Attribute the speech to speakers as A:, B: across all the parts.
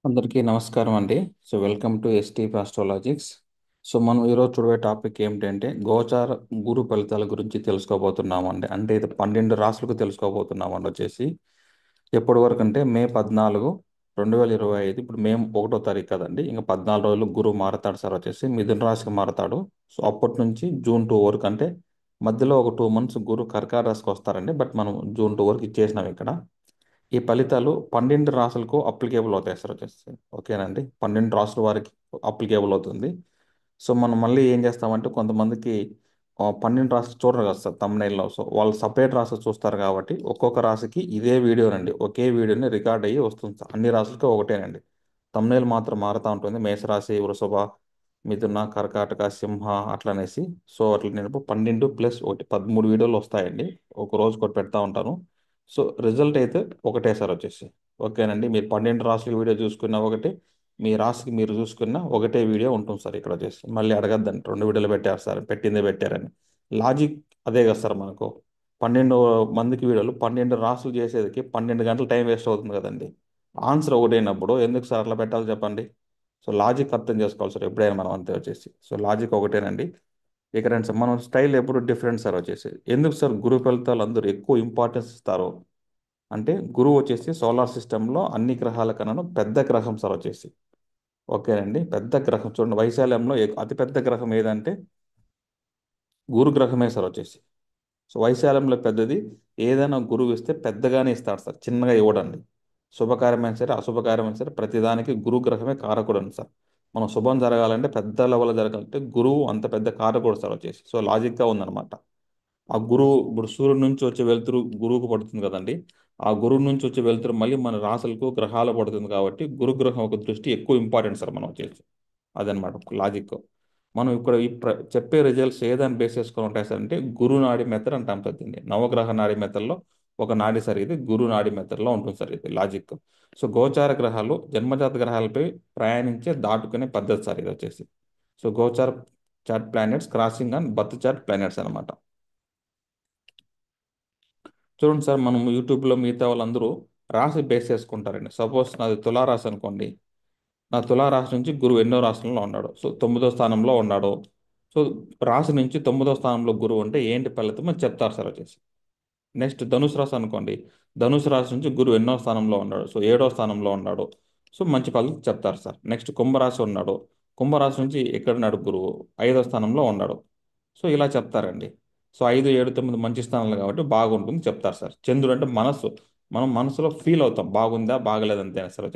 A: అందరికీ నమస్కారం అండి. Welcome to ST Astrologics. మనం ఈరోజు చూడే టాపిక్ ఏమిటంటే గోచార గురు ఫలితాల గురించి తెలుసుకోబోతున్నామండి. అంటే ఇది 12 రాశులకు తెలుసుకోబోతున్నామండి. ఎప్పటి వరకు అంటే మే 14 2025. ఇప్పుడు మే 1వ తారీఖు కదండి. ఇంకా 14 రోజులు గురువు మారతాడు సార్. మిథున రాశికి మారతాడు. అప్పటి నుంచి జూన్ 2 వరకు, అంటే మధ్యలో ఒక 2 మంత్స్ గురు కర్కాటక రాశికి వస్తారండి. బట్ మనం జూన్ 2 వరకు ఇచ్చేసినాం ఇక్కడ. ఈ ఫలితాలు 12 రాసులకు అప్లికేబుల్ అవుతాయి సార్. ఓకేనండి, 12 రాసుల వారికి అప్లికేబుల్ అవుతుంది. మనం మళ్ళీ ఏం చేస్తామంటే కొంతమందికి 12 రాసులు చూడరు కదా సార్ తమ్ముళ్ళలో. వాళ్ళు సపరేట్ రాసులు చూస్తారు కాబట్టి ఒక్కొక్క రాశికి ఇదే వీడియోనండి, ఒకే వీడియోని రికార్డ్ అయ్యి వస్తుంది సార్. అన్ని రాసులకి ఒకటేనండి. తమ్ముళ్ళు మాత్రం మారుతూ ఉంటుంది. మేషరాశి, వృషభ, మిథున, కర్కాటక, సింహ అట్లనేసి. అట్లా నేను 12 ప్లస్ ఒకటి 13 వీడియోలు వస్తాయండి. ఒక రోజు ఒకటి పెడతా ఉంటాను. రిజల్ట్ అయితే ఒకటే సార్. ఓకేనండి, మీరు 12 రాసుల వీడియో చూసుకున్న ఒకటే, మీ రాశికి మీరు చూసుకున్న ఒకటే వీడియో ఉంటుంది సార్. ఇక్కడ మళ్ళీ అడగద్దండి 2 వీడియోలు పెట్టారు సార్, పెట్టిందే పెట్టారని. లాజిక్ అదే కదా సార్. మనకు 12 మందికి వీడియోలు 12 రాసులు చేసేదికి 12 గంటలు టైం వేస్ట్ అవుతుంది కదండి. ఆన్సర్ ఒకటైనప్పుడు ఎందుకు సార్ అట్లా పెట్టాలి చెప్పండి. లాజిక్ అర్థం చేసుకోవాలి సార్ ఎప్పుడైనా మనం. అంతే లాజిక్ ఒకటేనండి. ఇక రండి సార్, మనం స్టైల్ ఎప్పుడు డిఫరెంట్ సార్. ఎందుకు సార్ గురు ఫలితాలు అందరూ ఎక్కువ ఇంపార్టెన్స్ ఇస్తారు అంటే, గురువు సోలార్ సిస్టంలో అన్ని గ్రహాల కన్నా పెద్ద గ్రహం సార్. ఓకేనండి, పెద్ద గ్రహం చూడండి. వైశాల్యంలో అతిపెద్ద గ్రహం ఏదంటే గురు గ్రహమే సార్. వైశాల్యంలో పెద్దది. ఏదైనా గురువు ఇస్తే పెద్దగానే ఇస్తాడు సార్, చిన్నగా ఇవ్వడండి. శుభకార్యమైన సరే అశుభకార్యమైన సరే ప్రతిదానికి గురు గ్రహమే కారకుడు సార్. మనం శుభం జరగాలంటే పెద్ద లెవెల్లో జరగాలంటే గురువు అంత పెద్ద కారకుడు సార్. లాజిక్గా ఉందన్నమాట. ఆ గురువు ఇప్పుడు సూర్యుడి నుంచి వచ్చే వెలుతురు గురువుకు పడుతుంది కదండి. ఆ గురువు నుంచి వచ్చే వెలుతురు మళ్ళీ మన రాశులకు గ్రహాలు పడుతుంది కాబట్టి గురుగ్రహం ఒక దృష్టి ఎక్కువ ఇంపార్టెంట్ సార్ మనం అదనమాట లాజిక్. మనం ఇక్కడ చెప్పే రిజల్ట్స్ ఏదాన్ని బేస్ చేసుకొని ఉంటాయి సార్ అంటే గురు నాడి మెథడ్ అంటాం సార్ దీన్ని. నవగ్రహ నాడి మెథడ్లో ఒక నాడి సార్ ఇది. గురు నాడి మెథడ్లో ఉంటుంది సార్ ఇది లాజిక్. గోచార గ్రహాలు జన్మజాత గ్రహాలపై ప్రయాణించే దాటుకునే పద్ధతి సార్ ఇది గోచార chart planets crossing and birth chart planets అనమాట. చూడండి సార్, మనం యూట్యూబ్లో మిగతా వాళ్ళందరూ రాశి బేస్ చేసుకుంటారండి. సపోజ్ నాది తులారాశి అనుకోండి. నా తులారాశి నుంచి గురువు ఎన్నో రాశులలో ఉన్నాడు. 9వ స్థానంలో ఉన్నాడు. సో రాశి నుంచి 9వ స్థానంలో గురువు అంటే ఏంటి ఫలితం అని చెప్తారు సార్. నెక్స్ట్ ధనుసు రాశి అనుకోండి. ధనుసు రాశి నుంచి గురువు ఎన్నో స్థానంలో ఉన్నాడు. 7వ స్థానంలో ఉన్నాడు. మంచి ఫలితం చెప్తారు సార్. నెక్స్ట్ కుంభరాశి ఉన్నాడు. కుంభరాశి నుంచి ఎక్కడున్నాడు గురువు? 5వ స్థానంలో ఉన్నాడు. ఇలా చెప్తారండి. 5, 7, 9 మంచి స్థానాలు కాబట్టి బాగుంటుంది చెప్తారు సార్. చంద్రుడు అంటే మనస్సు. మనం మనసులో ఫీల్ అవుతాం బాగుందా బాగలేదంతే సార్.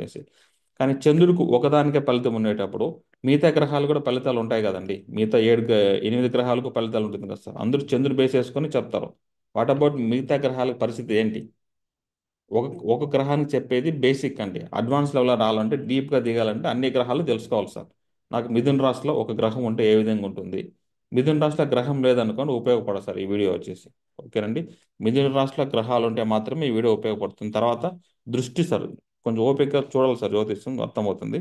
A: కానీ చంద్రుడికి ఒకదానికే ఫలితం ఉండేటప్పుడు మిగతా గ్రహాలు కూడా ఫలితాలు ఉంటాయి కదండి. మిగతా 8 గ్రహాలకు ఫలితాలు ఉంటుంది కదా సార్. అందరూ చంద్రుడు బేస్ చేసుకొని చెప్తారు. వాట్ అబౌట్ మిగతా గ్రహాల పరిస్థితి ఏంటి? ఒక ఒక గ్రహానికి చెప్పేది బేసిక్ అండి. అడ్వాన్స్ లెవెల్లో రావాలంటే డీప్గా దిగాలంటే అన్ని గ్రహాలు తెలుసుకోవాలి సార్. నాకు మిథున రాశిలో ఒక గ్రహం ఉంటే ఏ విధంగా ఉంటుంది? మిథున రాశిలో గ్రహం లేదనుకోండి ఉపయోగపడదు సార్ ఈ వీడియో ఓకేనండి. మిథున రాశిలో గ్రహాలు ఉంటే మాత్రమే ఈ వీడియో ఉపయోగపడుతుంది. తర్వాత దృష్టి సార్. కొంచెం ఓపికగా చూడాలి సార్, జ్యోతిష్యం అర్థమవుతుంది.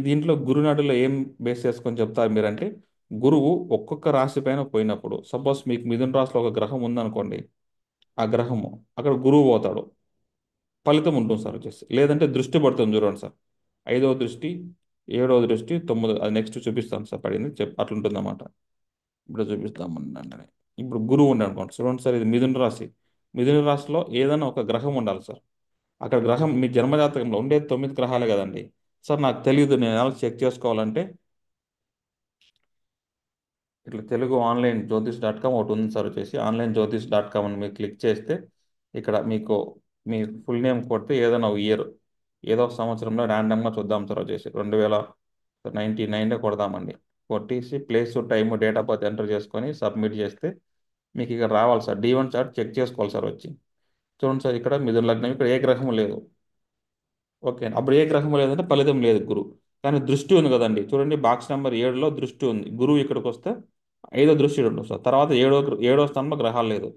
A: దీంట్లో గురునాడులో ఏం బేస్ చేసుకొని చెప్తారు మీరంటే, గురువు ఒక్కొక్క రాశి పైన పోయినప్పుడు సపోజ్ మీకు మిథున రాశిలో ఒక గ్రహం ఉందనుకోండి. ఆ గ్రహము అక్కడ గురువు పోతాడు, ఫలితం ఉంటుంది సార్. లేదంటే దృష్టి పడుతుంది చూడండి సార్. 5వ దృష్టి, 7వ దృష్టి, 9 అది నెక్స్ట్ చూపిస్తాను సార్. పడింది అట్లుంటుంది అన్నమాట. ఇప్పుడు చూపిస్తామండి. ఇప్పుడు గురువు ఉండి అనుకోండి చూడండి సార్. ఇది మిథున రాశి. మిథున రాశిలో ఏదైనా ఒక గ్రహం ఉండాలి సార్. అక్కడ గ్రహం మీ జన్మజాతకంలో ఉండేది 9 గ్రహాలే కదండి. సార్ నాకు తెలియదు, నేను ఎలా చెక్ చేసుకోవాలంటే ఇట్లా తెలుగు ఆన్లైన్ జ్యోతిష్.com ఒకటి ఉంది సార్. ఆన్లైన్ జ్యోతిష్.com అని మీరు క్లిక్ చేస్తే ఇక్కడ మీకు మీ ఫుల్ నేమ్ కొడితే ఏదైనా ఒక ఇయర్, ఏదో ఒక సంవత్సరంలో ర్యాండమ్గా చూద్దాం సార్. 2099 కొడదామండి. కొట్టేసి place time date of birth enter చేసుకొని సబ్మిట్ చేస్తే మీకు ఇక్కడ రావాలి సార్. D1 చార్ట్ చెక్ చేసుకోవాలి సార్. చూడండి సార్, ఇక్కడ మిథున లగ్నం, ఇక్కడ ఏ గ్రహం లేదు. ఓకే, అప్పుడు ఏ గ్రహం లేదంటే ఫలితం లేదు గురువు. కానీ దృష్టి ఉంది కదండి. చూడండి బాక్స్ నెంబర్ 7లో దృష్టి ఉంది. గురువు ఇక్కడికి వస్తే 5వ దృష్టి ఉంటుంది సార్. తర్వాత 7వ స్థానంలో గ్రహాలు లేదు.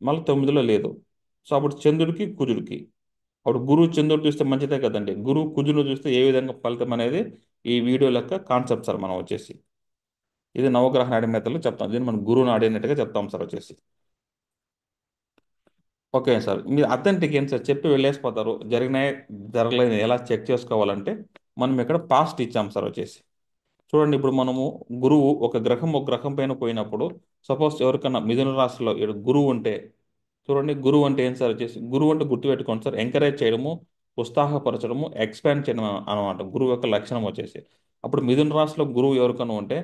A: మళ్ళీ 9లో లేదు. అప్పుడు చంద్రుడికి కుజుడికి, అప్పుడు గురువు చంద్రుడు చూస్తే మంచిదే కదండి. గురువు కుజుడు చూస్తే ఏ విధంగా ఫలితం అనేది ఈ వీడియో లెక్క కాన్సెప్ట్ సార్. మనం ఇది నవగ్రహ నాడి మెథడ్లో చెప్తాం. దీన్ని మనం గురువు నాడి అన్నట్టుగా చెప్తాం సార్. ఓకే సార్, మీరు అథెంటిక్ ఏం సార్ చెప్పి వెళ్ళేసిపోతారు, జరిగినాయి జరగలేదు ఎలా చెక్ చేసుకోవాలంటే మనం ఇక్కడ పాస్ట్ ఇచ్చాం సార్ వచ్చేసి. చూడండి, ఇప్పుడు మనము గురువు ఒక గ్రహం పైన పోయినప్పుడు, సపోజ్ ఎవరికన్నా మిథున రాశిలో ఈడ గురువు ఉంటే, చూడండి గురువు అంటే ఏం సార్ వచ్చేసి, గురువు అంటే గుర్తుపెట్టుకోండి సార్, ఎంకరేజ్ చేయడము, ఉత్సాహపరచడము, ఎక్స్పాండ్ చేయడం అనమాట గురువు యొక్క లక్షణం వచ్చేసి. అప్పుడు మిథున రాశిలో గురువు ఎవరికన్నా ఉంటే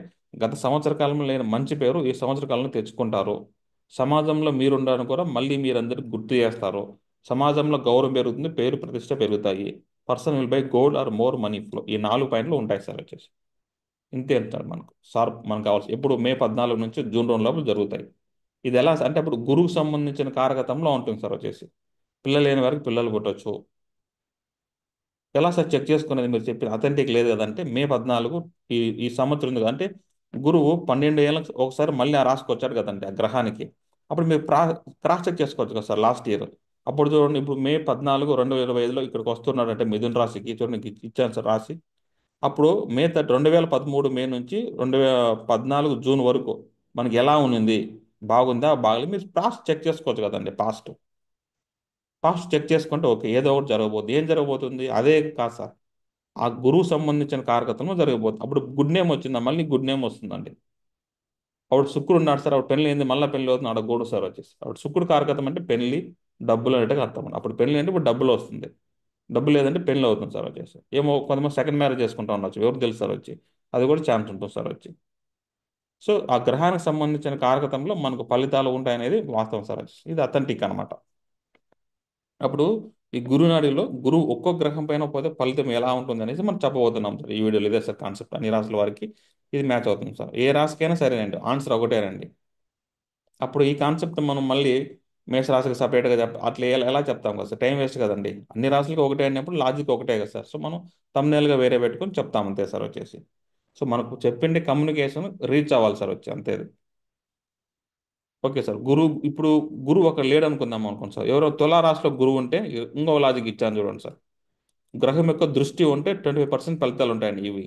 A: గత సంవత్సర కాలంలో లేని మంచి పేరు ఈ సంవత్సర కాలంలో తెచ్చుకుంటారు. సమాజంలో మీరుండడానికి కూడా మళ్ళీ మీరందరికి గుర్తు చేస్తారు. సమాజంలో గౌరవం పెరుగుతుంది, పేరు ప్రతిష్ట పెరుగుతాయి. Person will buy gold or more money flow, ఈ 4 పాయింట్లు ఉంటాయి సార్ వచ్చేసి. ఇంతే అంటాడు మనకు సార్, మనకు కావాల్సి ఎప్పుడు మే 14 నుంచి జూన్ 2 లోపల జరుగుతాయి. ఇది ఎలా అంటే అప్పుడు గురువుకు సంబంధించిన కారకతంలో ఉంటుంది సార్ వచ్చేసి. పిల్లలు లేని వారికి పిల్లలు పుట్టొచ్చు. ఎలా సార్ చెక్ చేసుకునేది, మీరు చెప్పిన అథెంటిక్ లేదు కదంటే మే 14 ఈ ఈ సంవత్సరం ఉంది కదంటే గురువు 12 ఏళ్ళకి ఒకసారి మళ్ళీ ఆ రాశికి వచ్చాడు కదండి ఆ గ్రహానికి. అప్పుడు మీరు క్రాస్ చెక్ చేసుకోవచ్చు కదా సార్ లాస్ట్ ఇయర్. అప్పుడు చూడండి, ఇప్పుడు మే 14 2025లో ఇక్కడికి వస్తున్నాడు అంటే మిథున రాశికి, చూడండి మీకు ఇచ్చాను సార్ రాశి. అప్పుడు 2013 మే నుంచి 2014 జూన్ వరకు మనకి ఎలా ఉన్నింది, బాగుందా బాగలేదు, మీరు పాస్ట్ చెక్ చేసుకోవచ్చు కదండి. పాస్ట్ పాస్ట్ చెక్ చేసుకుంటే ఓకే, ఏదో ఒకటి జరగబోతుంది. ఏం జరగబోతుంది అదే కాదు సార్, ఆ గురువు సంబంధించిన కారకత్వం జరగబోతుంది. అప్పుడు గుడ్ నేమ్ వచ్చిందా, మళ్ళీ గుడ్ నేమ్ వస్తుందండి. అప్పుడు శుక్రుడు ఉన్నాడు సార్, అప్పుడు పెళ్లి ఏంది మళ్ళీ పెళ్లి అవుతుంది అడగకూడదు సార్ వచ్చేసి. అప్పుడు శుక్రుడు కారకత్వం అంటే పెళ్లి, డబ్బులు అనేట్టుగా అర్థం అండి. అప్పుడు పెళ్లి అంటే ఇప్పుడు డబ్బులు వస్తుంది, డబ్బు లేదంటే పెళ్లి అవుతుంది సార్ వచ్చేసి. ఏమో కొంతమంది సెకండ్ మ్యారేజ్ చేసుకుంటా ఉండొచ్చు, ఎవరు తెలుసు సార్ వచ్చి. అది కూడా ఛాన్స్ ఉంటుంది సార్ వచ్చి. సో ఆ గ్రహానికి సంబంధించిన కారకత్వంలో మనకు ఫలితాలు ఉంటాయనేది వాస్తవం సార్ వచ్చేసి. ఇది అథెంటిక్ అనమాట. అప్పుడు ఈ గురునాడిలో గురువు ఒక్కో గ్రహం పైన పోతే ఫలితం ఎలా ఉంటుంది అనేసి మనం చెప్పబోతున్నాం సార్ ఈ వీడియోలో. ఇదే సార్ కాన్సెప్ట్, అన్ని రాసుల వారికి ఇది మ్యాచ్ అవుతుంది సార్. ఏ రాశికైనా సరేనండి, ఆన్సర్ ఒకటేనండి. అప్పుడు ఈ కాన్సెప్ట్ మనం మళ్ళీ మేషరాశికి సపరేట్గా అట్లా ఎలా చెప్తాం కదా సార్, టైం వేస్ట్ కదండి. అన్ని రాశులకి ఒకటే అయినప్పుడు లాజిక్ ఒకటే కదా సార్. సో మనం thumbnail గా వేరే పెట్టుకొని చెప్తాం అంతే సార్ వచ్చేసి. సో మనకు చెప్పింది కమ్యూనికేషన్ రీచ్ అవ్వాలి సార్ వచ్చి, అంతే. ఓకే సార్, ఇప్పుడు గురువు ఒక లేడు అనుకుందాం అనుకోండి సార్. ఎవరో తులారాశిలో గురువు ఉంటే ఇంకో లాజిక్ ఇచ్చాను చూడండి సార్. గ్రహం యొక్క దృష్టి ఉంటే 25% ఫలితాలు ఉంటాయండి ఇవి.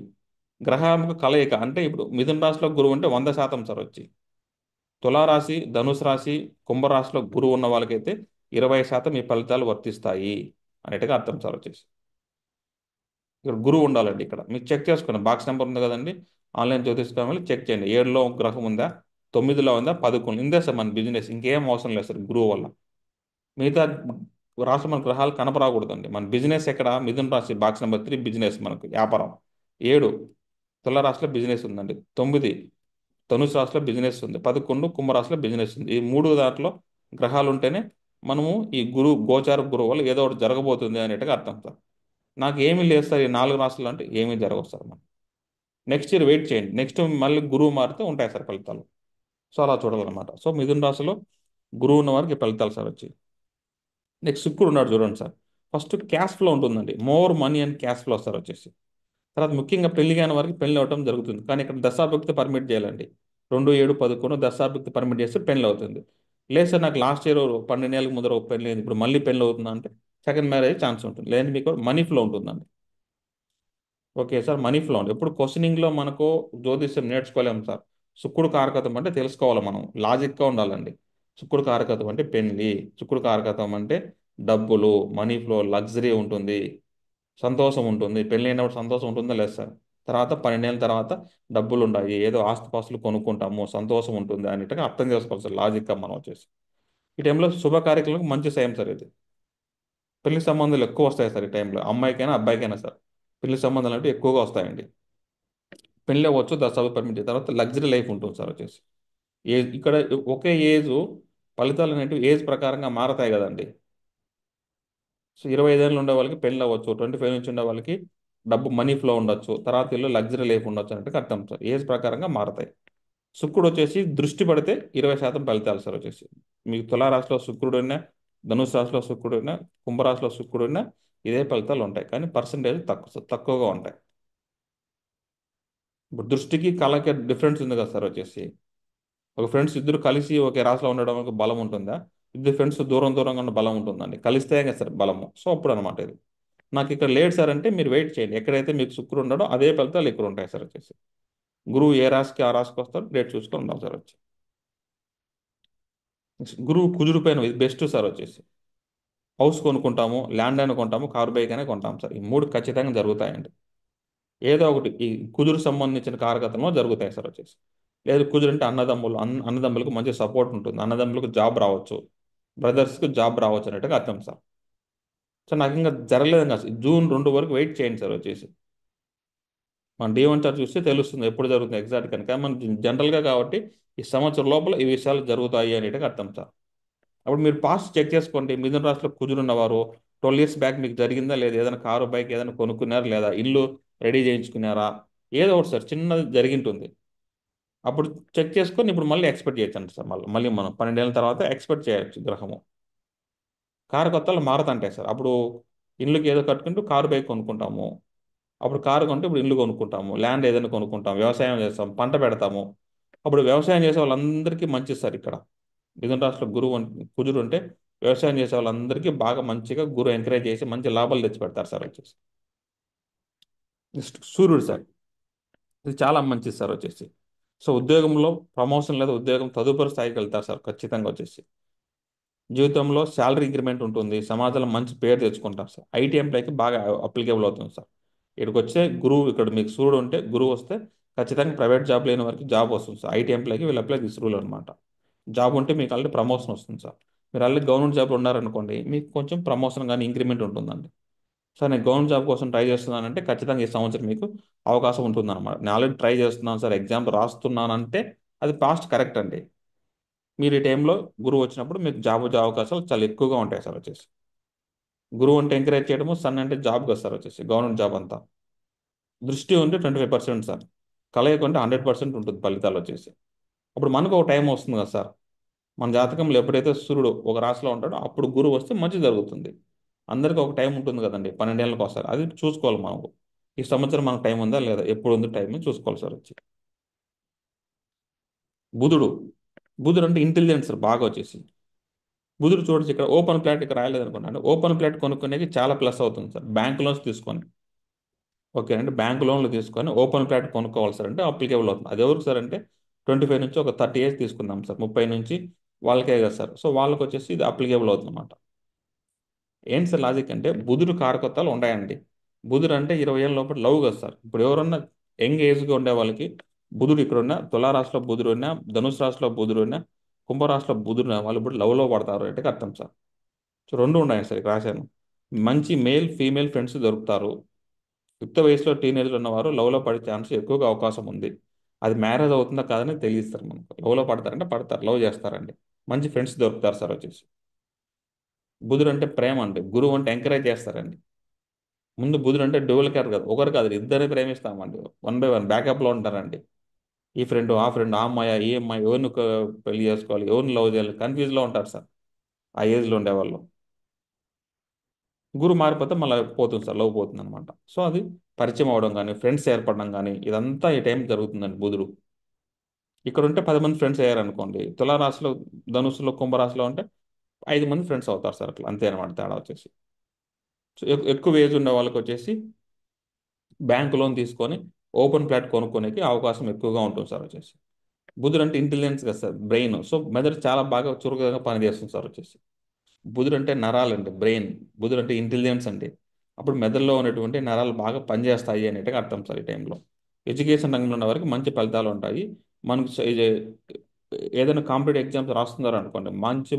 A: గ్రహం యొక్క కలయిక అంటే ఇప్పుడు మిథున రాశిలో గురువు ఉంటే 100% సార్ వచ్చి. తులారాశి, ధనుసు రాశి, కుంభరాశిలో గురువు ఉన్న వాళ్ళకైతే 20% ఈ ఫలితాలు వర్తిస్తాయి అనేట్టుగా అర్థం సార్ వచ్చేసి. ఇక్కడ గురువు ఉండాలండి. ఇక్కడ మీరు చెక్ చేసుకోండి, బాక్స్ నెంబర్ ఉంది కదండి, ఆన్లైన్ జ్యోతిష్కం వెళ్ళి చెక్ చేయండి. 7లో గ్రహం ఉందా, 9లో ఉందా, 11 ఇందే సార్ మన బిజినెస్, ఇంకేం అవసరం లేదు సార్ గురువు వల్ల. మిగతా రాశి మన గ్రహాలు కనపరాకూడదండి. మన బిజినెస్ ఎక్కడ, మిథున రాశి బాక్స్ నెంబర్ 3 బిజినెస్ మనకు వ్యాపారం. 7 తుల రాశిలో బిజినెస్ ఉందండి. 9 ధనుసు రాశిలో బిజినెస్ ఉంది. 11 కుంభరాశిలో బిజినెస్ ఉంది. ఈ మూడు దాంట్లో గ్రహాలు ఉంటేనే మనము ఈ గోచార గురువు వల్ల ఏదో ఒకటి జరగబోతుంది అనేట్టుగా అర్థం సార్. నాకు ఏమీ లేదు సార్ ఈ 4 రాశులు అంటే ఏమీ జరగవు సార్ మనం. నెక్స్ట్ ఇయర్ వెయిట్ చేయండి, నెక్స్ట్ మళ్ళీ గురువు మారితే ఉంటాయి సార్ ఫలితాలు. సో అలా చూడాలన్నమాట. సో మిథున రాశిలో గురువు ఉన్న వారికి ఈ ఫలితాలు సార్ వచ్చి. నెక్స్ట్ శుక్రుడు ఉన్నాడు చూడండి సార్. ఫస్ట్ క్యాష్ ఫ్లో ఉంటుందండి, more money and cash flow sir వచ్చేసి. తర్వాత ముఖ్యంగా పెళ్లి కాని వారికి పెళ్లి అవ్వడం జరుగుతుంది, కానీ ఇక్కడ దశాభక్తి పర్మిట్ చేయాలండి. 2 7 11 దశాభక్తి పర్మిట్ చేస్తే పెళ్లి అవుతుంది. లేదు సార్ నాకు లాస్ట్ ఇయర్ 12 ఏళ్ళకి ముందర ఒక పెళ్లి అయింది, ఇప్పుడు మళ్ళీ పెళ్లి అవుతుందా అంటే సెకండ్ మ్యారేజ్ ఛాన్స్ ఉంటుంది. లేదంటే మీకు మనీ ఫ్లో ఉంటుందండి. ఓకే సార్, మనీ ఫ్లో ఉంది. ఎప్పుడు క్వశ్చనింగ్లో మనకు జ్యోతిష్యం నేర్చుకోలేము సార్. శుక్రుడు కారకత్వం అంటే తెలుసుకోవాలి మనం, లాజిక్గా ఉండాలండి. శుక్రుడు కారకత్వం అంటే పెళ్లి, శుక్రుడు కారకత్వం అంటే డబ్బులు, మనీ ఫ్లో, లగ్జరీ ఉంటుంది, సంతోషం ఉంటుంది. పెళ్ళి అయినప్పుడు సంతోషం ఉంటుందా లేదు సార్. తర్వాత 12 ఏళ్ళ తర్వాత డబ్బులు ఉన్నాయి, ఏదో ఆస్తిపాస్తులు కొనుక్కుంటాము, సంతోషం ఉంటుంది అనేట్టుగా అర్థం చేసుకోవాలి సార్ లాజిక్గా మనం వచ్చేసి. ఈ టైంలో శుభ కార్యక్రమాలకు మంచి సమయం సార్ ఇది. పెళ్లి సంబంధాలు ఎక్కువ వస్తాయి సార్ ఈ టైంలో, అమ్మాయికైనా అబ్బాయికైనా సార్. పెళ్లి సంబంధాలు అంటే ఎక్కువగా వస్తాయండి. పెళ్ళి అవ్వచ్చు, దశాబ్ది పర్మిట్ తర్వాత లగ్జరీ లైఫ్ ఉంటుంది సార్ వచ్చేసి. ఏజ్ ఇక్కడ ఒకే ఏజ్, ఫలితాలు అనేటివి ఏజ్ ప్రకారంగా మారతాయి కదండి. సో 25 ఏళ్ళు ఉండే వాళ్ళకి పెళ్ళి అవ్వచ్చు, 25 నుంచి ఉండే వాళ్ళకి డబ్బు మనీ ఫ్లో ఉండొచ్చు, తర్వాత ఇల్లు లగ్జరీ లైఫ్ ఉండొచ్చు అన్నట్టు అర్థం సార్. ఏజ్ ప్రకారంగా మారతాయి. శుక్రుడు వచ్చేసి దృష్టి పడితే 20% ఫలితాలు సార్ వచ్చేసి. మీకు తులారాశిలో శుక్రుడున్నా, ధనుసు రాశిలో శుక్రుడున్నా, కుంభరాశిలో శుక్రుడున్నా ఇదే ఫలితాలు ఉంటాయి, కానీ పర్సంటేజ్ తక్కువగా ఉంటాయి. ఇప్పుడు దృష్టికి కళకి డిఫరెన్స్ ఉంది కదా సార్ వచ్చేసి. ఒక ఫ్రెండ్స్ ఇద్దరు కలిసి ఒకే రాశిలో ఉండడం వల్ల బలం ఉంటుందా, ఇద్దరు ఫ్రెండ్స్ దూరం దూరంగా ఉన్న బలం ఉంటుందండి, కలిస్తే కదా సార్ బలము. సో అప్పుడు అనమాట ఇది. నాకు ఇక్కడ లేడు సార్ అంటే మీరు వెయిట్ చేయండి, ఎక్కడైతే మీకు శుక్రుడు ఉండడో అదే ఫలితాలు ఇక్కడ ఉంటాయి సార్ వచ్చేసి. గురువు ఏ రాశికి ఆ రాశికి వస్తారో డేట్ చూసుకొని ఉండాలి సార్ వచ్చి. గురువు కుజుడు పైన ఇది బెస్ట్ సార్ వచ్చేసి. హౌస్ కొనుక్కుంటాము, ల్యాండ్ అని కొంటాము, కారు బైక్ అనే కొంటాం సార్. ఈ మూడు ఖచ్చితంగా జరుగుతాయండి. ఏదో ఒకటి ఈ కుజుడు సంబంధించిన కారకత్వంలో జరుగుతాయి సార్ వచ్చేసి. లేదు కుజుడు అంటే అన్నదమ్ములు, అన్నదమ్ములకు మంచి సపోర్ట్ ఉంటుంది, అన్నదమ్ములకు జాబ్ రావచ్చు, బ్రదర్స్కి జాబ్ రావచ్చు అన్నట్టుగా అర్థం సార్. సో నాకు ఇంకా జరగలేదు ఇంకా జూన్ 2 వరకు వెయిట్ చేయండి సార్ వచ్చేసి. మన D1 చార్ట్ చూస్తే తెలుస్తుంది ఎప్పుడు జరుగుతుంది ఎగ్జాక్ట్ కనుక. మన జనరల్గా కాబట్టి ఈ సంవత్సరం లోపల ఈ విషయాలు జరుగుతాయి అనేటివి అర్థం సార్. అప్పుడు మీరు పాస్ట్ చెక్ చేసుకోండి. మిథున రాశిలో కుజులు ఉన్నవారు 12 ఇయర్స్ బ్యాక్ మీకు జరిగిందా లేదా, ఏదైనా కారు బైక్ ఏదైనా కొనుక్కున్నారా లేదా, ఇల్లు రెడీ చేయించుకున్నారా, ఏదో ఒకటి సార్ చిన్నది జరిగింటుంది. అప్పుడు చెక్ చేసుకొని ఇప్పుడు మళ్ళీ ఎక్స్పెక్ట్ చేయొచ్చు సార్. మళ్ళీ మళ్ళీ మనం 12 ఏళ్ళ తర్వాత ఎక్స్పెక్ట్ చేయొచ్చు గ్రహము. కారు కొత్తలు మారతంటాయి సార్. అప్పుడు ఇల్లుకి ఏదో కట్టుకుంటూ కారు బైక్ కొనుక్కుంటాము. అప్పుడు కారు కొంటే ఇప్పుడు ఇల్లు కొనుక్కుంటాము, ల్యాండ్ ఏదైనా కొనుక్కుంటాం, వ్యవసాయం చేస్తాం, పంట పెడతాము. అప్పుడు వ్యవసాయం చేసే వాళ్ళందరికీ మంచిది సార్ ఇక్కడ. మిథున రాశిలో గురువు కుజుడు ఉంటే వ్యవసాయం చేసే వాళ్ళందరికీ బాగా మంచిగా గురువు ఎంకరేజ్ చేసి మంచి లాభాలు తెచ్చి పెడతారు సార్ వచ్చేసి. నెక్స్ట్ సూర్యుడు సార్. ఇది చాలా మంచిది సార్ వచ్చేసి. సో ఉద్యోగంలో ప్రమోషన్ లేదా ఉద్యోగం తదుపరి స్థాయికి వెళ్తారు సార్ ఖచ్చితంగా వచ్చేసి. జీవితంలో శాలరీ ఇంక్రిమెంట్ ఉంటుంది, సమాజంలో మంచి పేరు తెచ్చుకుంటారు సార్. ఐటీ ఎంప్లాయ్కి బాగా అప్లికేబుల్ అవుతుంది సార్. ఇక్కడికి వచ్చే గురువు, ఇక్కడ మీకు సూర్యుడు ఉంటే గురువు వస్తే ఖచ్చితంగా ప్రైవేట్ జాబ్ లేని వారికి జాబ్ వస్తుంది సార్. ఐటీ ఎంప్లాయ్కి వీళ్ళు అప్లై దిస్ రూల్ అనమాట. జాబ్ ఉంటే మీకు ఆల్రెడీ ప్రమోషన్ వస్తుంది సార్. మీరు ఆల్రెడీ గవర్నమెంట్ జాబ్లో ఉన్నారనుకోండి, మీకు కొంచెం ప్రమోషన్ కానీ ఇంక్రిమెంట్ ఉంటుందండి. సార్ నేను గవర్నమెంట్ జాబ్ కోసం ట్రై చేస్తున్నానంటే ఖచ్చితంగా ఈ సంవత్సరం మీకు అవకాశం ఉంటుందన్నమాట. నేను ఆల్రెడీ ట్రై చేస్తున్నాను సార్, ఎగ్జామ్ రాస్తున్నానంటే అది పాస్ట్ కరెక్ట్ అండి. మీరు ఈ టైంలో గురువు వచ్చినప్పుడు మీకు జాబ్ వచ్చే అవకాశాలు చాలా ఎక్కువగా ఉంటాయి సార్ వచ్చేసి. గురువు అంటే ఎంకరేజ్ చేయడము, సన్ అంటే జాబ్ కదా సార్ వచ్చేసి, గవర్నమెంట్ జాబ్ అంతా. దృష్టి ఉంటే 25% సార్, కలయిక ఉంటే 100% ఉంటుంది ఫలితాలు వచ్చేసి. అప్పుడు మనకు ఒక టైం వస్తుంది కదా సార్. మన జాతకంలో ఎప్పుడైతే సూర్యుడు ఒక రాశిలో ఉంటాడో అప్పుడు గురువు వస్తే మంచి జరుగుతుంది. అందరికీ ఒక టైం ఉంటుంది కదండి, 12 ఏళ్ళకి ఒకసారి. అది చూసుకోవాలి మనకు. ఈ సంవత్సరం మనకు టైం ఉందా లేదా, ఎప్పుడు ఉంది టైం చూసుకోవాలి సార్ వచ్చి. బుధుడు. బుధుడు అంటే ఇంటెలిజెన్స్ సార్ బాగా వచ్చేసి. బుధుడు చూడొచ్చు ఇక్కడ ఓపెన్ ప్లాట్ ఇక్కడ రాయలేదు అనుకున్నాను. ఓపెన్ ప్లాట్ కొనుక్కునేకి చాలా ప్లస్ అవుతుంది సార్. బ్యాంక్ లోన్స్ తీసుకొని, ఓకే అంటే బ్యాంక్ లోన్లు తీసుకొని ఓపెన్ ప్లాట్ కొనుక్కోవాలి సార్ అంటే అప్లికేబుల్ అవుతుంది. అది ఎవరికి సార్ అంటే 25 నుంచి ఒక 30 ఏజ్ తీసుకుందాం సార్, 30 నుంచి వాళ్ళకే కదా సార్. సో వాళ్ళకి వచ్చేసి ఇది అప్లికేబుల్ అవుతుంది అనమాట. ఏంటి సార్ లాజిక్ అంటే బుధుడు కారకత్వాలు ఉన్నాయండి. బుధుడు అంటే 20 ఏళ్ళ లోపల లవ్ కదా సార్. ఇప్పుడు ఎవరన్నా యంగ్ ఏజ్గా ఉండే వాళ్ళకి బుధుడు ఇక్కడ ఉన్న తులారాశిలో బుధుడు ఉన్నా, ధనుసు రాశిలో బుధుడు ఉన్నా, కుంభరాశిలో బుధుడు ఉన్నా వాళ్ళు ఇప్పుడు లవ్లో పడతారు అంటే అర్థం సార్. సో రెండు ఉన్నాయి సార్ ఇక్కడ రాశాను. మంచి మేల్ ఫీమేల్ ఫ్రెండ్స్ దొరుకుతారు. యుక్త వయసులో టీనేజ్లో ఉన్నవారు లవ్లో పడే ఛాన్స్ ఎక్కువగా అవకాశం ఉంది. అది మ్యారేజ్ అవుతుందా కాదని తెలియదు సార్ మనకు. లవ్లో పడతారంటే పడతారు, లవ్ చేస్తారండి. మంచి ఫ్రెండ్స్ దొరుకుతారు సార్ వచ్చేసి. బుధుడు అంటే ప్రేమ అండి, గురువు అంటే ఎంకరేజ్ చేస్తారండి. ముందు బుధుడు అంటే డ్యూయల్ కేర్ కాదు, ఒకరు కాదు ఇద్దరిని ప్రేమిస్తామండి. 1 by 1 బ్యాకప్లో ఉంటారండి. ఈ ఫ్రెండ్ ఆ ఫ్రెండ్, ఆ అమ్మాయి ఈ అమ్మాయి, ఎవరిని పెళ్లి చేసుకోవాలి, ఎవరిని లవ్ చేయాలి, కన్ఫ్యూజ్లో ఉంటారు సార్ ఆ ఏజ్లో ఉండేవాళ్ళు. గురువు మారిపోతే మళ్ళీ పోతుంది సార్, లవ్ పోతుంది అనమాట. సో అది పరిచయం అవడం కానీ ఫ్రెండ్స్ ఏర్పడడం కానీ ఇదంతా ఈ టైం జరుగుతుందండి బుధుడు. ఇక్కడ ఉంటే 10 మంది ఫ్రెండ్స్ అయ్యారనుకోండి, తులారాశిలో ధనుసులో కుంభరాశిలో ఉంటే 5 మంది ఫ్రెండ్స్ అవుతారు సార్. అట్లా అంతే అనమాట తేడా వచ్చేసి. సో ఎక్కువ ఏజ్ ఉన్న వాళ్ళకి వచ్చేసి బ్యాంక్ లోన్ తీసుకొని ఓపెన్ ప్లాట్ కొనుక్కోనికి అవకాశం ఎక్కువగా ఉంటుంది సార్ వచ్చేసి. బుధుడు అంటే ఇంటెలిజెన్స్ కదా సార్, బ్రెయిన్. సో మెదడు చాలా బాగా చురుకుగా పనిచేస్తుంది సార్ వచ్చేసి. బుధుడు అంటే నరాలు అండి, బ్రెయిన్. బుధుడు అంటే ఇంటెలిజెన్స్ అండి. అప్పుడు మెదడులో ఉన్నటువంటి నరాలు బాగా పనిచేస్తాయి అనేట్టుగా అర్థం సార్ ఈ టైంలో. ఎడ్యుకేషన్ రంగంలో ఉన్న వారికి మంచి ఫలితాలు ఉంటాయి. మనకు ఏదైనా కాంపిటేటివ్ ఎగ్జామ్స్ రాస్తున్నారు అనుకోండి, మంచి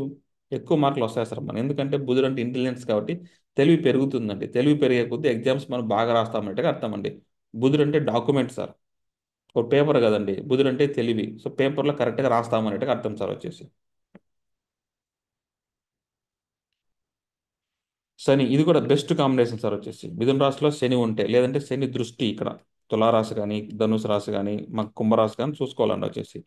A: ఎక్కువ మార్కులు వస్తాయి సార్ మనం. ఎందుకంటే బుధుడు అంటే ఇంటెలిజెన్స్ కాబట్టి తెలివి పెరుగుతుందండి. తెలివి పెరిగే కొద్దీ ఎగ్జామ్స్ మనం బాగా రాస్తామన్నట్టుగా అర్థం అండి. బుధుడు అంటే డాక్యుమెంట్ సార్, ఒక పేపర్ కదండి. బుధుడు అంటే తెలివి. సో పేపర్లో కరెక్ట్గా రాస్తామన్నట్టుగా అర్థం సార్ వచ్చేసి. శని ఇది కూడా బెస్ట్ కాంబినేషన్ సార్ వచ్చేసి. మిథున రాశిలో శని ఉంటే, లేదంటే శని దృష్టి ఇక్కడ తులారాశి కానీ ధనుసు రాశి కానీ మాకు కుంభరాశి కానీ చూసుకోవాలండి వచ్చేసి.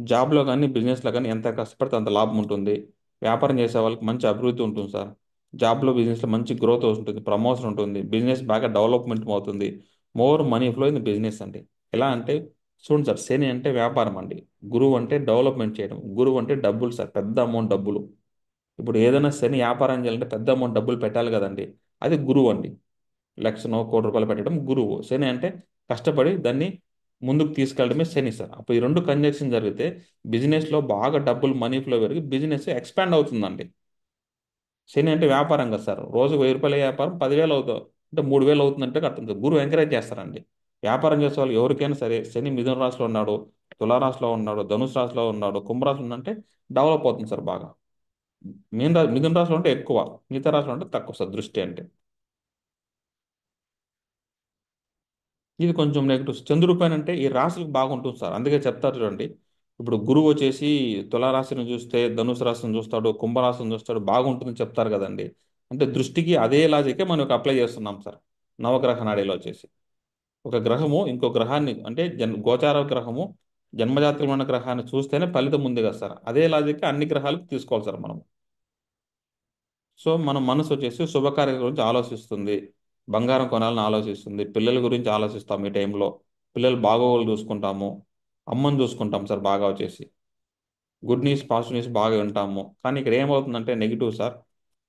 A: జాబ్లో కానీ బిజినెస్లో కానీ ఎంత కష్టపడితే అంత లాభం ఉంటుంది. వ్యాపారం చేసే వాళ్ళకి మంచి అభివృద్ధి ఉంటుంది సార్. జాబ్లో బిజినెస్లో మంచి గ్రోత్ ఉంటుంది, ప్రమోషన్ ఉంటుంది, బిజినెస్ బాగా డెవలప్మెంట్ అవుతుంది. More money flow in business అండి. ఎలా అంటే చూడండి సార్, శని అంటే వ్యాపారం అండి, గురువు అంటే డెవలప్మెంట్ చేయడం, గురువు అంటే డబ్బులు సార్, పెద్ద అమౌంట్ డబ్బులు. ఇప్పుడు ఏదైనా శని వ్యాపారం చేయాలంటే పెద్ద అమౌంట్ డబ్బులు పెట్టాలి కదండి. అది గురువు అండి. లక్షనో కోటి రూపాయలు పెట్టడం గురువు. శని అంటే కష్టపడి దాన్ని ముందుకు తీసుకెళ్ళడమే శని సార్. అప్పుడు ఈ రెండు కంజక్షన్ జరిగితే బిజినెస్లో బాగా డబ్బులు మనీ ఫ్లో పెరిగి బిజినెస్ ఎక్స్పాండ్ అవుతుందండి. శని అంటే వ్యాపారం కదా సార్. రోజు 1000 రూపాయల వ్యాపారం 10,000 అవుతుంది అంటే 3,000 అవుతుందంటే అర్థం కాదు. గురువు ఎంకరేజ్ చేస్తారండి. వ్యాపారం చేసే వాళ్ళు ఎవరికైనా సరే శని మిథున రాశిలో ఉన్నాడు, తులారాశిలో ఉన్నాడు, ధనుసు రాశిలో ఉన్నాడు, కుంభరాశిలో ఉందంటే డెవలప్ అవుతుంది సార్ బాగా. మిథున రాశిలో అంటే ఎక్కువ, మిగతా రాశిలో అంటే తక్కువ సార్ దృష్టి అంటే. ఇది కొంచెం నెగిటివ్. చంద్రుడి పైన అంటే ఈ రాశులకు బాగుంటుంది సార్. అందుకే చెప్తారు చూడండి. ఇప్పుడు గురువు వచ్చేసి తులారాశిని చూస్తే ధనుసు రాశిని చూస్తాడు, కుంభరాశిని చూస్తాడు, బాగుంటుందని చెప్తారు కదండి. అంటే దృష్టికి అదే లాజికే మనం అప్లై చేస్తున్నాం సార్. నవగ్రహ నాడీలో వచ్చేసి ఒక గ్రహము ఇంకో గ్రహాన్ని అంటే గోచార గ్రహము జన్మజాతకంలో ఉన్న గ్రహాన్ని చూస్తేనే ఫలితం ఉంది కదా సార్. అదే లాజిక్ అన్ని గ్రహాలకు తీసుకోవాలి సార్ మనం. సో మన మనసు వచ్చేసి శుభకార్యాల గురించి ఆలోచిస్తుంది, బంగారం కొనాలని ఆలోచిస్తుంది, పిల్లల గురించి ఆలోచిస్తాం ఈ టైంలో, పిల్లలు బాగోగులు చూసుకుంటాము, అమ్మని చూసుకుంటాం సార్ బాగా వచ్చేసి. గుడ్ న్యూస్ పాజిటివ్ న్యూస్ బాగా వింటాము. కానీ ఇక్కడ ఏమవుతుందంటే నెగిటివ్ సార్.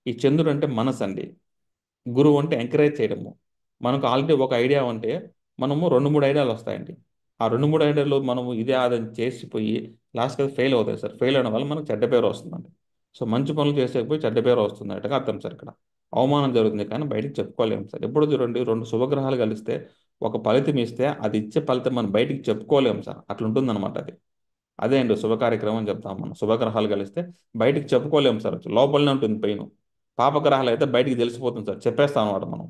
A: ఈ చంద్రుడు అంటే మనసు అండి, గురువు అంటే ఎంకరేజ్ చేయడము. మనకు ఆల్రెడీ ఒక ఐడియా ఉంటే మనము రెండు మూడు ఐడియాలు వస్తాయండి. ఆ రెండు మూడు ఐడియాలు మనము ఇదే ఆదని చేసిపోయి లాస్ట్కి అది ఫెయిల్ అవుతాయి సార్. ఫెయిల్ అవడం వల్ల మనకు చెడ్డ పేరు వస్తుందండి. సో మంచి పనులు చేసేకపోయి చెడ్డ పేరు వస్తుంది అన్నట్టుగా అర్థం సార్ ఇక్కడ. అవమానం జరుగుతుంది కానీ బయటికి చెప్పుకోలేము సార్. ఎప్పుడు చూడండి రెండు శుభగ్రహాలు కలిస్తే ఒక ఫలితం ఇస్తే అది ఇచ్చే ఫలితం మనం బయటికి చెప్పుకోలేము సార్. అట్లా ఉంటుందన్నమాట అది. అదే అండి శుభ కార్యక్రమం అని చెప్తాం మనం. శుభగ్రహాలు కలిస్తే బయటికి చెప్పుకోలేము సార్. లోపలనే ఉంటుంది పెయిన్. పాపగ్రహాలు అయితే బయటికి తెలిసిపోతుంది సార్, చెప్పేస్తాం అనమాట మనం.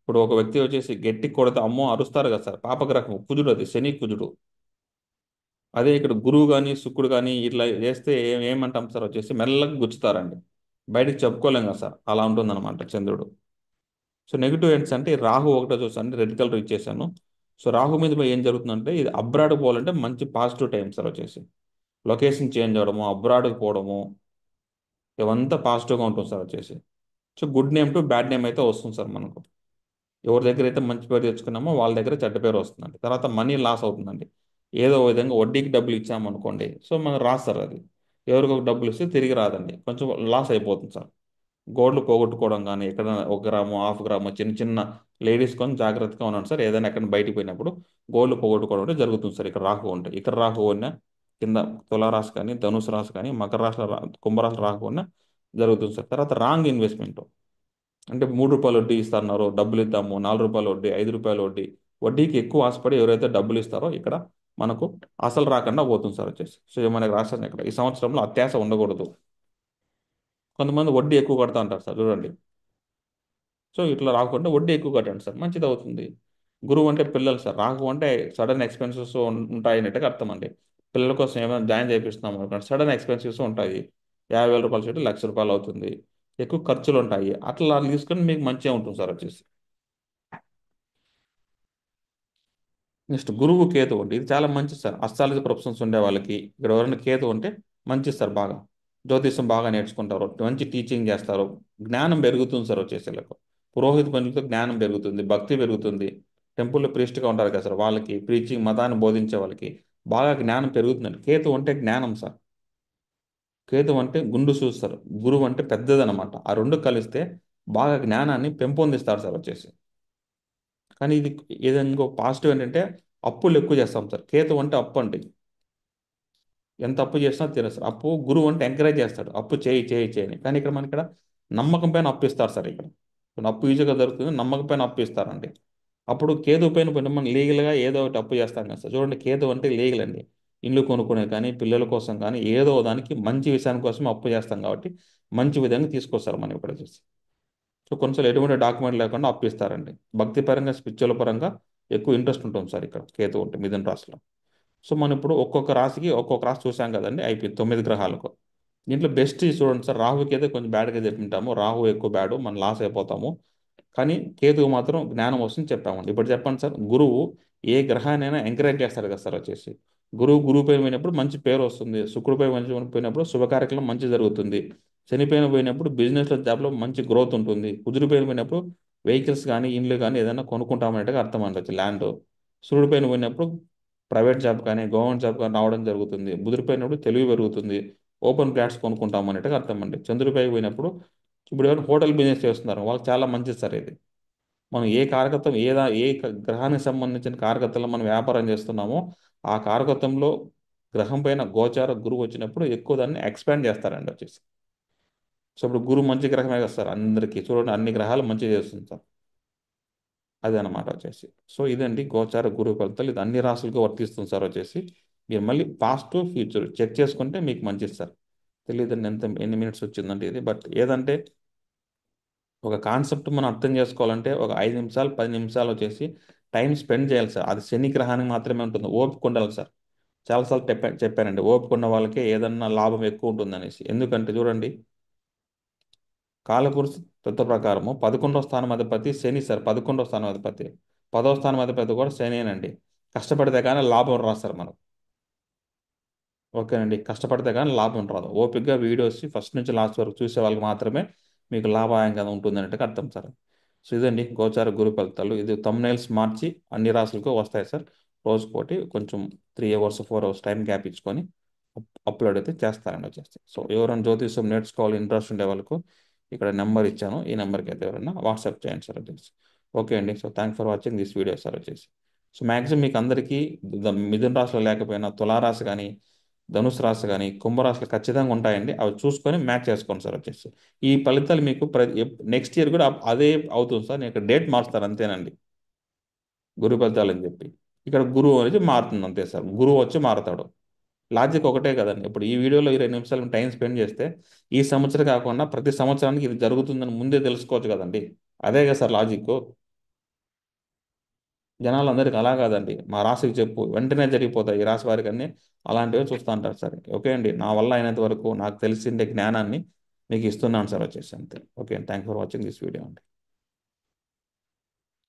A: ఇప్పుడు ఒక వ్యక్తి వచ్చేసి గట్టి కొడితే అమ్మో అరుస్తారు కదా సార్. పాపగ్రహం కుజుడు, అది శని కుజుడు. అదే ఇక్కడ గురువు కానీ శుక్రుడు కానీ ఇట్లా చేస్తే ఏమంటాం సార్ వచ్చేసి మెల్లగా గుచ్చుతారండి. బయటికి చెప్పుకోలేం కదా సార్. అలా ఉంటుందన్నమాట చంద్రుడు. సో నెగిటివ్ ఎండ్స్ అంటే ఈ రాహు ఒకటో చూసాను, రెడ్ కలర్ ఇచ్చేసాను. సో రాహు మీద పోయి ఏం జరుగుతుందంటే ఇది అబ్రాడ్ పోవాలంటే మంచి పాజిటివ్ టైం సార్ వచ్చేసి. లొకేషన్ చేంజ్ అవ్వడము, అబ్రాడ్కి పోవడము, ఇవంతా పాజిటివ్గా ఉంటుంది సార్ వచ్చేసి. So good name to bad name అయితే వస్తుంది సార్ మనకు. ఎవరి దగ్గర అయితే మంచి పేరు తెచ్చుకున్నామో వాళ్ళ దగ్గర చెడ్డ పేరు వస్తుందండి. తర్వాత మనీ లాస్ అవుతుందండి. ఏదో ఒక విధంగా వడ్డీకి డబ్బులు ఇచ్చామనుకోండి, సో మనకు రాదు సార్ అది. ఎవరికి ఒక డబ్బులు ఇస్తే తిరిగి రాదండి, కొంచెం లాస్ అయిపోతుంది సార్. గోల్డ్ పోగొట్టుకోవడం కానీ ఎక్కడైనా 1 గ్రాము 1/2 గ్రాము చిన్న చిన్న లేడీస్ కొని జాగ్రత్తగా ఉన్నాను సార్. ఏదైనా ఎక్కడ బయటికి పోయినప్పుడు గోల్డ్ పోగొట్టుకోవడం అంటే జరుగుతుంది సార్. ఇక్కడ రాహు ఉంటే, ఇక్కడ రాహు ఉన్న కింద తులారాశి కానీ ధనుసు రాశి కానీ మకర రాశి కుంభరాశి రాహు ఉన్న జరుగుతుంది సార్. తర్వాత రాంగ్ ఇన్వెస్ట్మెంట్ అంటే 3 రూపాయలు వడ్డీ ఇస్తున్నారు, డబ్బులు ఇద్దాము, 4 రూపాయలు వడ్డీ, 5 రూపాయలు వడ్డీ. వడ్డీకి ఎక్కువ ఆశపడి ఎవరైతే డబ్బులు ఇస్తారో ఇక్కడ మనకు అసలు రాకుండా పోతుంది సార్ వచ్చేసి. సో మనకి రాశాను ఇక్కడ ఈ సంవత్సరంలో అత్యాశ ఉండకూడదు. కొంతమంది వడ్డీ ఎక్కువ కడతా అంటారు సార్ చూడండి. సో ఇట్లా రాకుండా వడ్డీ ఎక్కువ కట్టండి సార్, మంచిది అవుతుంది. గురువు అంటే పిల్లలు సార్. రాహు అంటే సడన్ ఎక్స్పెన్సెస్ ఉంటాయి అన్నట్టుగా అర్థం అండి. పిల్లల కోసం ఏమైనా జాయిన్ చేపిస్తున్నాం అనుకోండి, సడన్ ఎక్స్పెన్సెస్ ఉంటాయి. 50,000 రూపాయలు చెట్టు 1,00,000 రూపాయలు అవుతుంది. ఎక్కువ ఖర్చులు ఉంటాయి. అట్లా తీసుకొని మీకు మంచిగా ఉంటుంది సార్ వచ్చేసి. నెక్స్ట్ గురువు కేతు ఉంటే ఇది చాలా మంచిది సార్. అస్ట్రాలజీ ప్రొఫెషన్స్ ఉండే వాళ్ళకి ఇక్కడ ఎవరైనా కేతు ఉంటే మంచిది సార్ బాగా. జ్యోతిషం బాగా నేర్చుకుంటారు, మంచి టీచింగ్ చేస్తారు, జ్ఞానం పెరుగుతుంది సార్ వచ్చేసి వీళ్ళకు. పురోహిత పనులతో జ్ఞానం పెరుగుతుంది, భక్తి పెరుగుతుంది. టెంపుల్లో ప్రీస్ట్గా ఉంటారు కదా సార్, వాళ్ళకి ప్రీచింగ్ మతాన్ని బోధించే వాళ్ళకి బాగా జ్ఞానం పెరుగుతుందండి. కేతు అంటే జ్ఞానం సార్. కేతు అంటే గుండు చూస్తారు, గురువు అంటే పెద్దదన్నమాట. ఆ రెండు కలిస్తే బాగా జ్ఞానాన్ని పెంపొందిస్తారు సార్ వచ్చేసి. కానీ ఇది ఏదైనా ఇంకో పాజిటివ్ ఏంటంటే అప్పులు ఎక్కువ చేస్తాం సార్. కేతు అంటే అప్పు అండి. ఎంత అప్పు చేసినా తీరుస్తారు. అప్పు గురువు అంటే ఎంకరేజ్ చేస్తాడు, అప్పు చేయి చేయి చేయని. కానీ ఇక్కడ మనకి ఇక్కడ నమ్మకం పైన అప్పు ఇస్తారు సార్ ఇక్కడ. అప్పు ఈజీగా దొరుకుతుంది, నమ్మకం పైన అప్పు ఇస్తారండి. అప్పుడు కేతు పైన పోయిన మనం లీగల్గా ఏదో ఒకటి అప్పు చేస్తాం కదా సార్. చూడండి కేతు అంటే లీగల్ అండి. ఇల్లు కొనుక్కునే కానీ పిల్లల కోసం కానీ ఏదో దానికి మంచి విషయాని కోసం అప్పు చేస్తాం కాబట్టి మంచి విధంగా తీసుకొస్తారు మనం ఇక్కడ చూసి. సో కొన్నిసార్లు ఎటువంటి డాక్యుమెంట్ లేకుండా అప్పిస్తారండి. భక్తి పరంగా స్పిరిచువల్ పరంగా ఎక్కువ ఇంట్రెస్ట్ ఉంటుంది సార్ ఇక్కడ కేతు ఉంటే మిథున రాశిలో. సో మనం ఇప్పుడు ఒక్కొక్క రాశికి ఒక్కొక్క రాశి చూసాం కదండి, అయిపోయింది 9 గ్రహాలకు. దీంట్లో బెస్ట్ చూడండి సార్. రాహుకి అయితే కొంచెం బ్యాడ్గా చెప్పింటాము, రాహు ఎక్కువ బ్యాడ్, మనం లాస్ అయిపోతాము. కానీ కేతువు మాత్రం జ్ఞానం వస్తుంది చెప్పామండి. ఇప్పుడు చెప్పండి సార్, గురువు ఏ గ్రహాన్నైనా ఎంకరేజ్ చేస్తాడు కదా సార్ వచ్చేసి. గురువు పైన పోయినప్పుడు మంచి పేరు వస్తుంది, శుక్రుడిపై మంచి పోయినప్పుడు శుభకార్యక్రమం మంచి జరుగుతుంది, శనిపైన పోయినప్పుడు బిజినెస్లో జాబ్లో మంచి గ్రోత్ ఉంటుంది, కుజుడి పైన పోయినప్పుడు వెహికల్స్ కానీ ఇండ్లు కానీ ఏదైనా కొనుక్కుంటామన్నట్టుగా అర్థం అండి ల్యాండ్. సూర్యుడి పైన పోయినప్పుడు ప్రైవేట్ జాబ్ కానీ గవర్నమెంట్ జాబ్ కానీ రావడం జరుగుతుంది, బుధుడి పోయినప్పుడు తెలివి పెరుగుతుంది, ఓపెన్ ప్లాట్స్ కొనుక్కుంటాం అన్నట్టుగా అర్థం అండి. చంద్రుడిపైకి పోయినప్పుడు ఇప్పుడు ఎవరైనా హోటల్ బిజినెస్ చేస్తున్నారు వాళ్ళకి చాలా మంచిది సార్ ఇది. మనం ఏ కారకత్వం గ్రహానికి సంబంధించిన కారకత్వంలో మనం వ్యాపారం చేస్తున్నామో ఆ కారకత్వంలో గ్రహం పైన గోచార గురువు వచ్చినప్పుడు ఎక్కువ దాన్ని ఎక్స్పాండ్ చేస్తారండి వచ్చేసి. సో ఇప్పుడు గురువు మంచి గ్రహమే కదా సార్, అందరికీ చూడండి అన్ని గ్రహాలు మంచి చేస్తుంది సార్. అదే అనమాట వచ్చేసి. సో ఇదండి గోచార గురువు ఫలితాలు, ఇది అన్ని రాశులకు వర్తిస్తుంది సార్ వచ్చేసి. మీరు మళ్ళీ పాస్ట్ ఫ్యూచర్ చెక్ చేసుకుంటే మీకు మంచిది సార్. తెలియదండి ఎన్ని మినిట్స్ వచ్చిందంటే ఇది, బట్ ఏదంటే ఒక కాన్సెప్ట్ మనం అర్థం చేసుకోవాలంటే ఒక 5 నిమిషాలు 10 నిమిషాలు వచ్చేసి టైం స్పెండ్ చేయాలి సార్. అది శని గ్రహానికి మాత్రమే ఉంటుంది, ఓపిక ఉండాలి సార్. చాలాసార్లు చెప్పానండి, ఓపిక ఉన్న వాళ్ళకే ఏదన్నా లాభం ఎక్కువ ఉంటుంది అనేసి. ఎందుకంటే చూడండి, కాలపురుష తత్వ ప్రకారము 11వ స్థానం అధిపతి శని సార్, 11వ స్థానం అధిపతి. 10వ స్థానం అధిపతి కూడా శనేనండి. కష్టపడితే కానీ లాభం రాదు సార్ మనం. ఓకేనండి, కష్టపడితే కానీ లాభం రాదు. ఓపికగా వీడియోస్ ఫస్ట్ నుంచి లాస్ట్ వరకు చూసే వాళ్ళకి మాత్రమే మీకు లాభాయంగా ఉంటుంది అన్నట్టుగా అర్థం సార్. సో ఇదండి గోచార గురు ఫలితాలు. ఇది thumbnails మార్చి అన్ని రాసులకు వస్తాయి సార్. రోజుకోటి కొంచెం 3 అవర్స్ 4 అవర్స్ టైం గ్యాప్ ఇచ్చుకొని అప్లోడ్ అయితే చేస్తారండి వచ్చేసి. సో ఎవరైనా జ్యోతిష్యం నేర్చుకోవాలి ఇంట్రెస్ట్ ఉండే వాళ్ళకు ఇక్కడ నెంబర్ ఇచ్చాను, ఈ నెంబర్కి అయితే ఎవరైనా వాట్సాప్ చేయండి సార్ వచ్చేసి. ఓకే అండి, so thank for watching this video sir వచ్చేసి. సో మ్యాక్సిమం మీకు అందరికీ మిథున రాశిలో లేకపోయినా తులారాశి కానీ ధనుసు రాశి కానీ కుంభరాశిలో ఖచ్చితంగా ఉంటాయండి. అవి చూసుకొని మ్యాచ్ చేసుకోండి సార్ వచ్చేసి. ఈ ఫలితాలు మీకు నెక్స్ట్ ఇయర్ కూడా అదే అవుతుంది సార్. నేను ఇక్కడ డేట్ మారుస్తారు అంతేనండి, గురు ఫలితాలు అని చెప్పి. ఇక్కడ గురువు అనేది మారుతుంది అంతే సార్, గురువు వచ్చి మారుతాడు. లాజిక్ ఒకటే కదండి. ఇప్పుడు ఈ వీడియోలో 20 నిమిషాలు టైం స్పెండ్ చేస్తే ఈ సంవత్సరం కాకుండా ప్రతి సంవత్సరానికి ఇది జరుగుతుందని ముందే తెలుసుకోవచ్చు కదండి. అదే కదా సార్ లాజిక్. జనాలందరికీ అలా కాదండి, మా రాశికి చెప్పు వెంటనే జరిగిపోతాయి ఈ రాశి వారికి అన్ని అలాంటివి చూస్తూ ఉంటారు సార్. ఓకే అండి, నా వల్ల అయినంత వరకు నాకు తెలిసిండే జ్ఞానాన్ని మీకు ఇస్తున్నాను సార్ వచ్చేసి అంతే. Okay, thank for watching this video అండి.